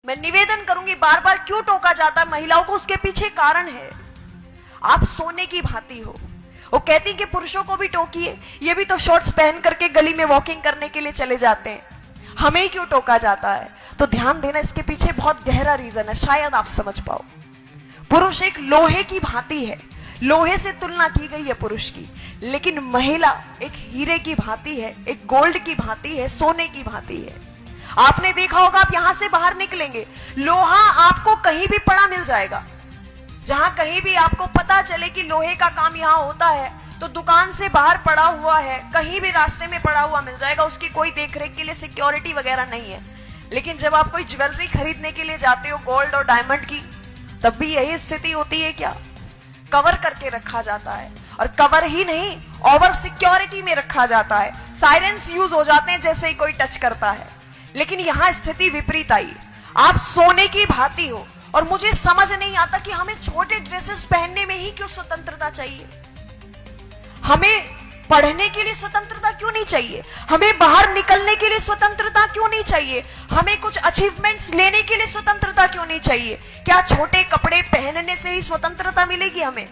मैं निवेदन करूंगी, बार बार क्यों टोका जाता है महिलाओं को, उसके पीछे कारण है। आप सोने की भांति हो। वो कहती कि पुरुषों को भी टोकिए, ये भी तो शॉर्ट्स पहन करके गली में वॉकिंग करने के लिए चले जाते हैं, हमें ही क्यों टोका जाता है? तो ध्यान देना, इसके पीछे बहुत गहरा रीजन है, शायद आप समझ पाओ। पुरुष एक लोहे की भांति है, लोहे से तुलना की गई है पुरुष की, लेकिन महिला एक हीरे की भांति है, एक गोल्ड की भांति है, सोने की भांति है। आपने देखा होगा, आप यहां से बाहर निकलेंगे, लोहा आपको कहीं भी पड़ा मिल जाएगा। जहां कहीं भी आपको पता चले कि लोहे का काम यहां होता है, तो दुकान से बाहर पड़ा हुआ है, कहीं भी रास्ते में पड़ा हुआ मिल जाएगा। उसकी कोई देखरेख के लिए सिक्योरिटी वगैरह नहीं है। लेकिन जब आप कोई ज्वेलरी खरीदने के लिए जाते हो, गोल्ड और डायमंड की, तब भी यही स्थिति होती है क्या? कवर करके रखा जाता है, और कवर ही नहीं, ओवर सिक्योरिटी में रखा जाता है। साइरेंस यूज हो जाते हैं जैसे ही कोई टच करता है। लेकिन यहां स्थिति विपरीत आई। आप सोने की भांति हो, और मुझे समझ नहीं आता कि हमें छोटे ड्रेसेस पहनने में ही क्यों स्वतंत्रता चाहिए? हमें पढ़ने के लिए स्वतंत्रता क्यों नहीं चाहिए? हमें बाहर निकलने के लिए स्वतंत्रता क्यों नहीं चाहिए? हमें कुछ अचीवमेंट्स लेने के लिए स्वतंत्रता क्यों नहीं चाहिए? क्या छोटे कपड़े पहनने से ही स्वतंत्रता मिलेगी हमें?